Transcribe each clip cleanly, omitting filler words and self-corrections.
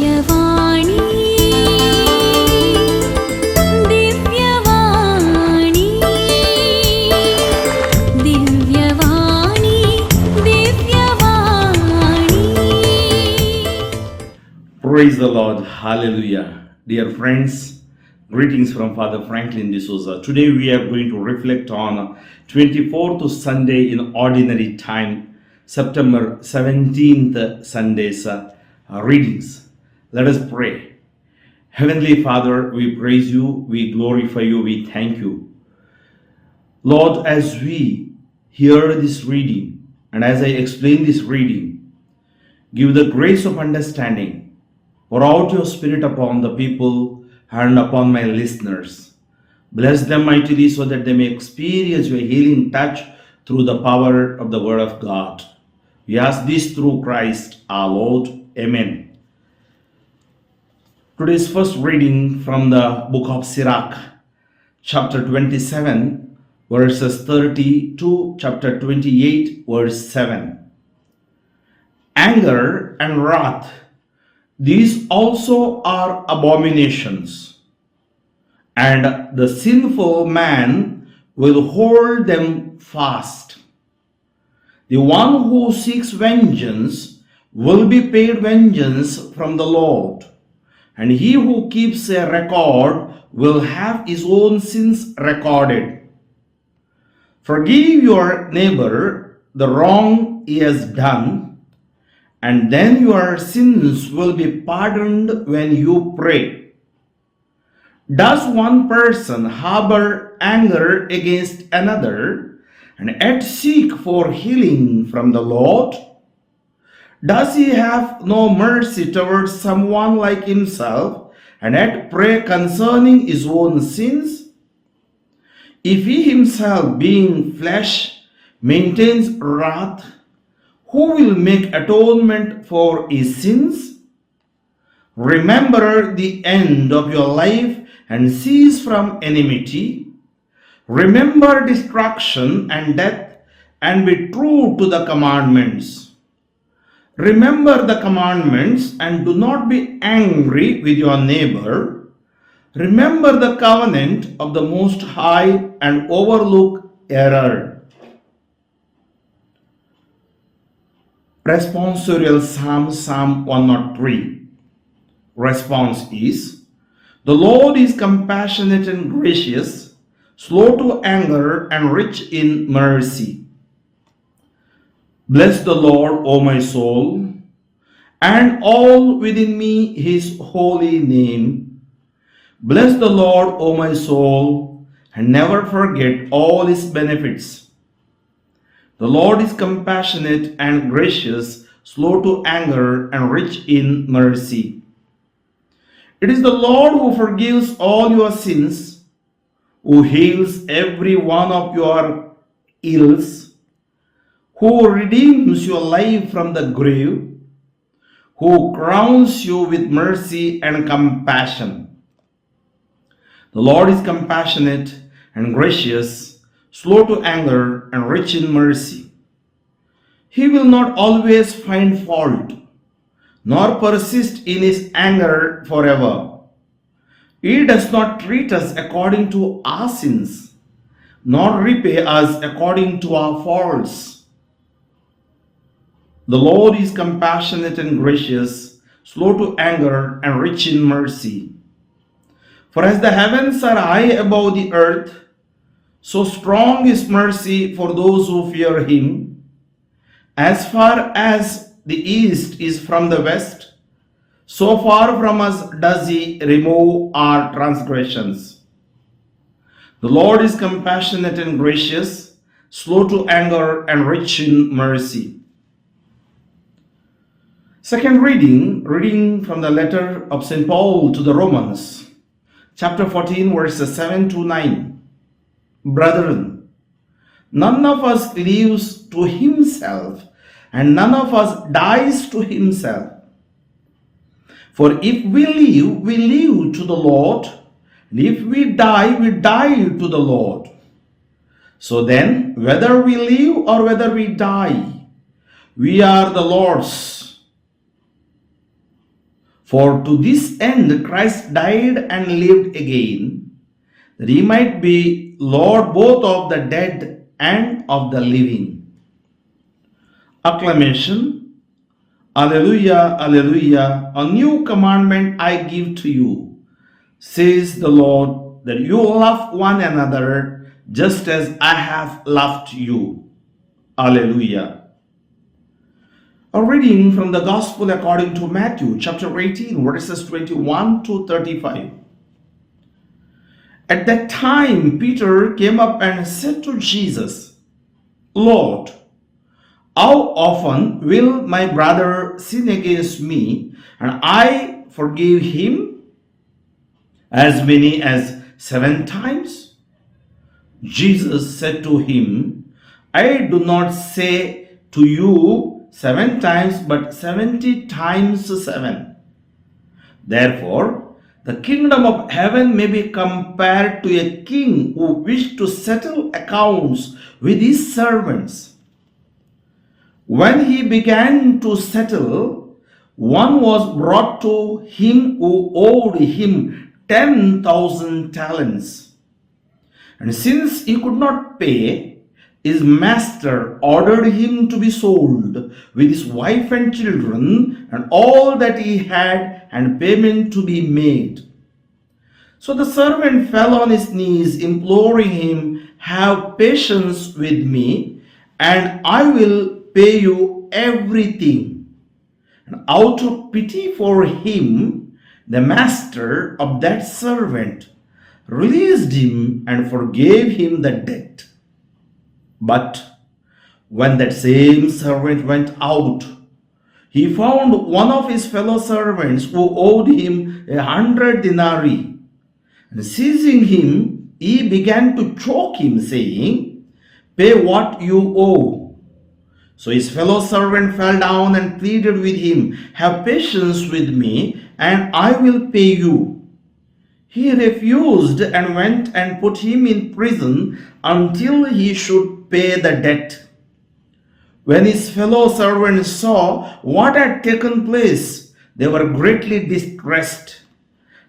Divyavani, Divyavani, Divyavani, Divyavani. Praise the Lord. Hallelujah. Dear friends, greetings from Father Franklin D'Souza. Today we are going to reflect on 24th Sunday in Ordinary Time, September 17th Sunday's readings. Let us pray. Heavenly Father, we praise you, we glorify you, we thank you. Lord, as we hear this reading and as I explain this reading, give the grace of understanding. Pour out your Spirit upon the people and upon my listeners. Bless them mightily so that they may experience your healing touch through the power of the Word of God. We ask this through Christ our Lord. Amen. Today's first reading from the book of Sirach, chapter 27, verses 30 to chapter 28, verse 7. Anger and wrath, these also are abominations, and the sinful man will hold them fast. The one who seeks vengeance will be paid vengeance from the Lord, and he who keeps a record will have his own sins recorded. Forgive your neighbor the wrong he has done, and then your sins will be pardoned when you pray. Does one person harbor anger against another and yet seek for healing from the Lord? Does he have no mercy towards someone like himself and yet pray concerning his own sins? If he himself, being flesh, maintains wrath, who will make atonement for his sins? Remember the end of your life and cease from enmity. Remember destruction and death and be true to the commandments. Remember the commandments and do not be angry with your neighbor. Remember the covenant of the Most High and overlook error. Responsorial Psalm, Psalm 103. Response is, the Lord is compassionate and gracious, slow to anger and rich in mercy. Bless the Lord, O my soul, and all within me his holy name. Bless the Lord, O my soul, and never forget all his benefits. The Lord is compassionate and gracious, slow to anger and rich in mercy. It is the Lord who forgives all your sins, who heals every one of your ills, who redeems your life from the grave, who crowns you with mercy and compassion. The Lord is compassionate and gracious, slow to anger and rich in mercy. He will not always find fault, nor persist in his anger forever. He does not treat us according to our sins, nor repay us according to our faults. The Lord is compassionate and gracious, slow to anger and rich in mercy. For as the heavens are high above the earth, so strong is mercy for those who fear him. As far as the east is from the west, so far from us does he remove our transgressions. The Lord is compassionate and gracious, slow to anger and rich in mercy. Second reading from the letter of St. Paul to the Romans, chapter 14, verses 7 to 9. Brethren, none of us lives to himself, and none of us dies to himself. For if we live to the Lord, and if we die to the Lord. So then, whether we live or whether we die, we are the Lord's. For to this end Christ died and lived again, that he might be Lord both of the dead and of the living. Acclamation. Alleluia, Alleluia. A new commandment I give to you, says the Lord, that you love one another just as I have loved you. Alleluia. A reading from the Gospel according to Matthew, chapter 18, verses 21 to 35. At that time, Peter came up and said to Jesus, Lord, how often will my brother sin against me, and I forgive him? As many as 7 times? Jesus said to him, I do not say to you 7 times, but 70 times 7. Therefore, the kingdom of heaven may be compared to a king who wished to settle accounts with his servants. When he began to settle, one was brought to him who owed him 10,000 talents. And since he could not pay, his master ordered him to be sold with his wife and children and all that he had, and payment to be made. So the servant fell on his knees, imploring him, have patience with me, and I will pay you everything. And out of pity for him, the master of that servant released him and forgave him the debt. But when that same servant went out, he found one of his fellow servants who owed him 100 denarii. And seizing him, he began to choke him, saying, Pay what you owe. So his fellow servant fell down and pleaded with him, Have patience with me, and I will pay you. He refused and went and put him in prison until he should pay the debt. When his fellow servants saw what had taken place, they were greatly distressed,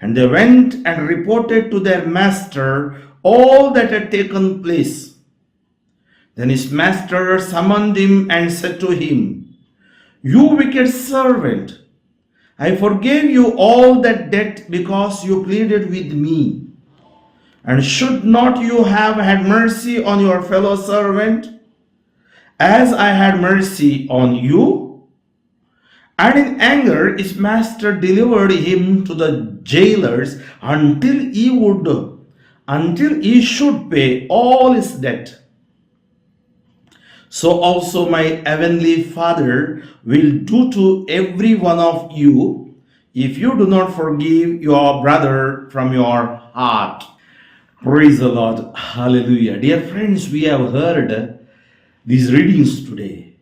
and they went and reported to their master all that had taken place. Then his master summoned him and said to him, You wicked servant, I forgave you all that debt because you pleaded with me. And should not you have had mercy on your fellow servant, as I had mercy on you? And in anger his master delivered him to the jailers until he should pay all his debt. So also my heavenly Father will do to every one of you if you do not forgive your brother from your heart. Praise the Lord. Hallelujah. Dear friends, we have heard these readings today.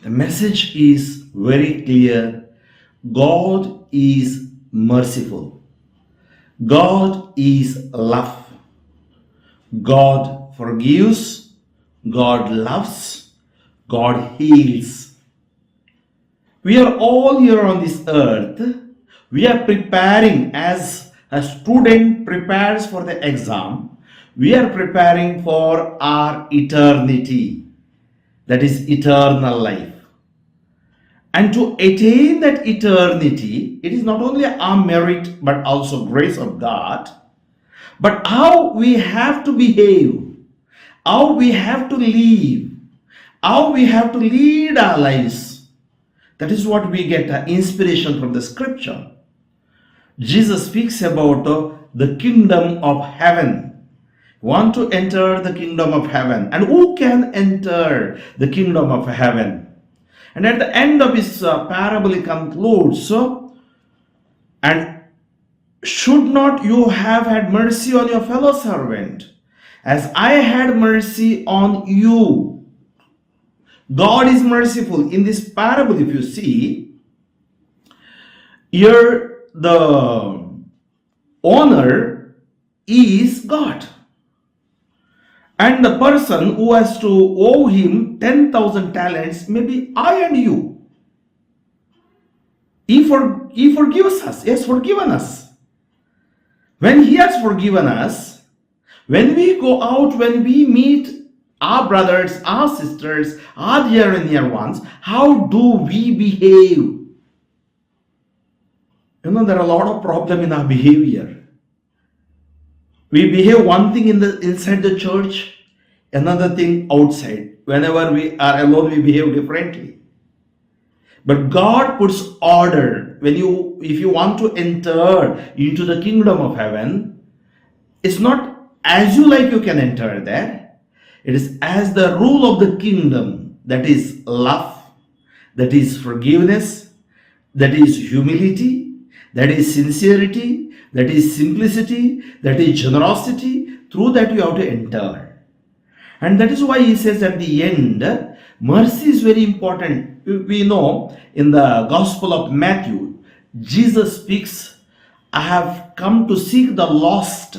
The message is very clear. God is merciful. God is love. God forgives. God loves. God heals. We are all here on this earth. We are preparing as a student prepares for the exam. We are preparing for our eternity. That is eternal life. And to attain that eternity, it is not only our merit but also grace of God. But how we have to behave, how we have to live, how we have to lead our lives. That is what we get inspiration from the scripture. Jesus speaks about the kingdom of heaven. Want to enter the kingdom of heaven, and who can enter the kingdom of heaven? And at the end of his parable he concludes, and should not you have had mercy on your fellow servant as I had mercy on you? God is merciful. In this parable, if you see, here the owner is God. And the person who has to owe him 10,000 talents may be I and you. He forgives us. He has forgiven us. When He has forgiven us, when we go out, when we meet our brothers, our sisters, our dear and near ones, how do we behave? There are a lot of problems in our behavior. We behave one thing inside the church, another thing outside. Whenever we are alone, we behave differently. But God puts order. If you want to enter into the kingdom of heaven, it's not as you like you can enter there. It is as the rule of the kingdom, that is love, that is forgiveness, that is humility, that is sincerity, that is simplicity, that is generosity. Through that you have to enter. And that is why He says at the end, mercy is very important. We know in the Gospel of Matthew, Jesus speaks, I have come to seek the lost.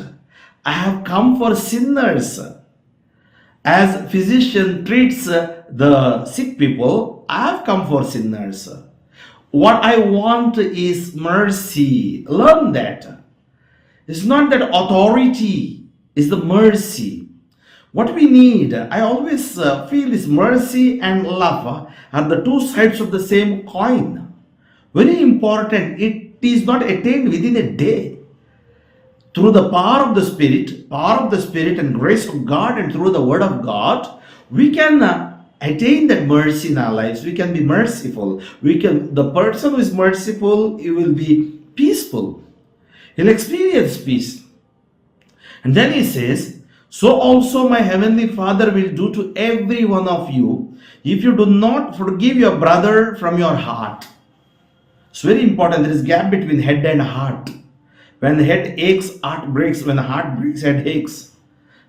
I have come for sinners. As physician treats the sick people, I have come for sinners. What I want is mercy. Learn that. It's not that authority, it's the mercy. What we need, I always feel, is mercy and love are the two sides of the same coin. Very important. It is not attained within a day. Through the power of the Spirit and grace of God, and through the Word of God, we can attain that mercy in our lives. We can be merciful. The person who is merciful, he will be peaceful. He'll experience peace. And then He says, so also my heavenly Father will do to every one of you if you do not forgive your brother from your heart. It's very important. There is a gap between head and heart. When the head aches, heart breaks. When the heart breaks, head aches.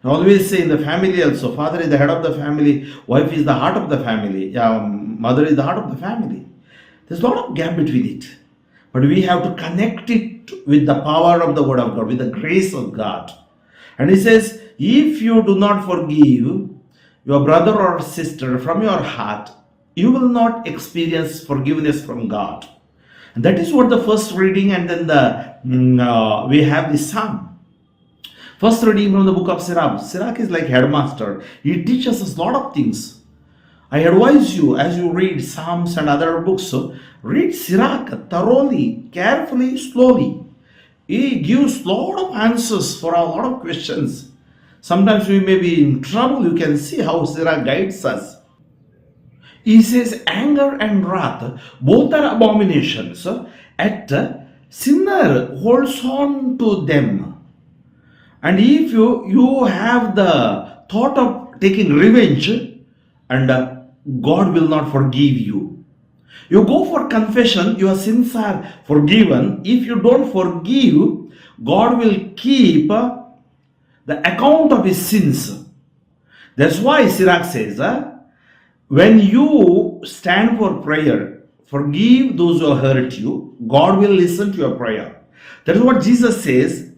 I always say in the family also, father is the head of the family, wife is the heart of the family, mother is the heart of the family. There's a lot of gap between it. But we have to connect it with the power of the Word of God, with the grace of God. And He says, if you do not forgive your brother or sister from your heart, you will not experience forgiveness from God. And that is what the first reading, and then we have the psalm. First reading from the book of Sirach. Sirach is like headmaster. He teaches us a lot of things. I advise you, as you read Psalms and other books, read Sirach thoroughly, carefully, slowly. He gives a lot of answers for a lot of questions. Sometimes we may be in trouble. You can see how Sirach guides us. He says anger and wrath, both are abominations. Yet sinner holds on to them. And if you have the thought of taking revenge, and God will not forgive you. You go for confession, your sins are forgiven. If you don't forgive, God will keep the account of His sins. That's why Sirach says, when you stand for prayer, forgive those who hurt you, God will listen to your prayer. That is what Jesus says.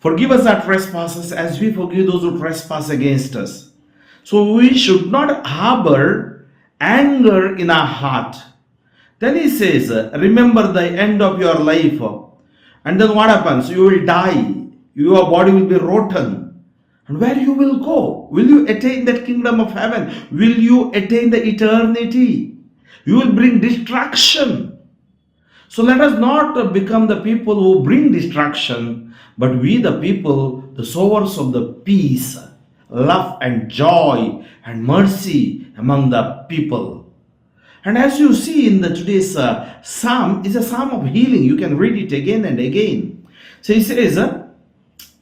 Forgive us our trespasses as we forgive those who trespass against us. So we should not harbor anger in our heart. Then He says, remember the end of your life. And then what happens? You will die. Your body will be rotten. And where you will go? Will you attain that kingdom of heaven? Will you attain the eternity? You will bring destruction. So let us not become the people who bring destruction, but we the people, the sowers of the peace, love and joy and mercy among the people. And as you see in today's psalm, is a psalm of healing. You can read it again and again. So he says,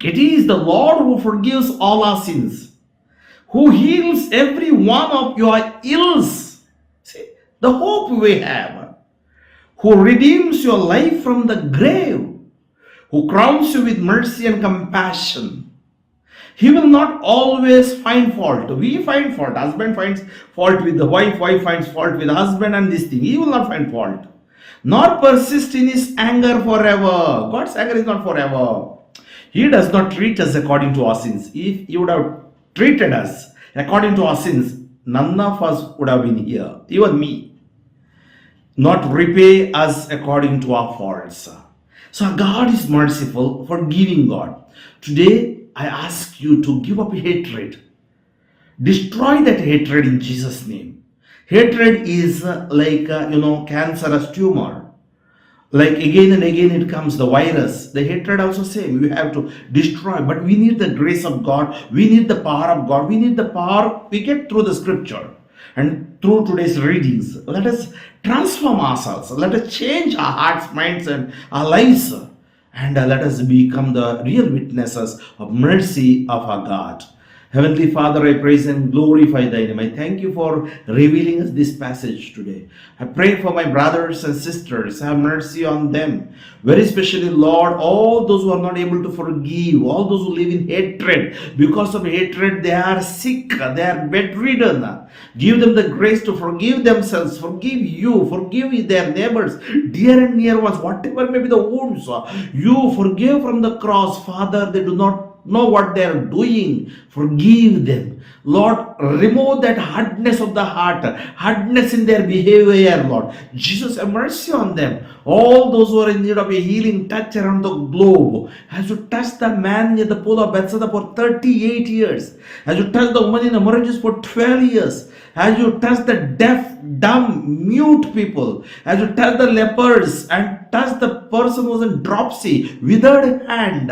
it is the Lord who forgives all our sins, who heals every one of your ills. See, the hope we have, who redeems your life from the grave, who crowns you with mercy and compassion. He will not always find fault. We find fault. Husband finds fault with the wife. Wife finds fault with the husband and this thing. He will not find fault. Nor persist in His anger forever. God's anger is not forever. He does not treat us according to our sins. If He would have treated us according to our sins, none of us would have been here. Even me. not repay us according to our faults. So God is merciful, forgiving God. Today, I ask you to give up hatred. Destroy that hatred in Jesus' name. Hatred is cancerous tumor. Like again and again it comes, the virus, the hatred also same. We have to destroy, but we need the grace of God. We need the power of God. We need the power we get through the scripture. And through today's readings, let us transform ourselves. Let us change our hearts, minds, and our lives. And let us become the real witnesses of mercy of our God. Heavenly Father, I praise and glorify thy name. I thank you for revealing us this passage today. I pray for my brothers and sisters. Have mercy on them. Very especially, Lord, all those who are not able to forgive, all those who live in hatred. Because of hatred, they are sick, they are bedridden. Give them the grace to forgive themselves, forgive you, forgive their neighbors, dear and near ones, whatever may be the wounds. You forgive from the cross, Father. They do not know what they are doing. Forgive them, Lord. Remove that hardness of the heart, hardness in their behavior, Lord Jesus. Have mercy on them. All those who are in need of a healing touch around the globe, as you touch the man near the pool of Bethesda for 38 years, as you touch the woman in hemorrhages for 12 years, as you touch the deaf, dumb, mute people, as you touch the lepers and touch the person who was in dropsy, withered hand,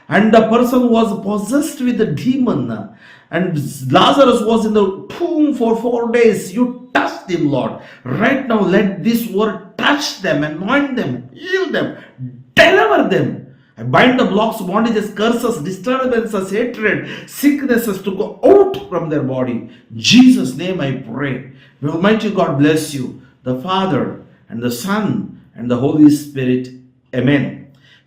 and the person was possessed with the demon, and Lazarus was in the tomb for 4 days. You touched him, Lord. Right now, let this word touch them, anoint them, heal them, deliver them. I bind the blocks, bondages, curses, disturbances, hatred, sicknesses to go out from their body. In Jesus' name I pray. May Almighty God bless you, the Father and the Son and the Holy Spirit. Amen.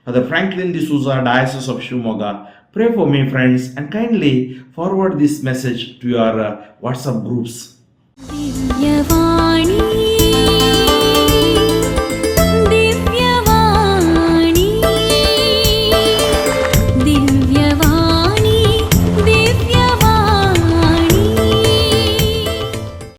Father Franklin D'Souza, Diocese of Shimoga, pray for me, friends, and kindly forward this message to your WhatsApp groups. Divyavani.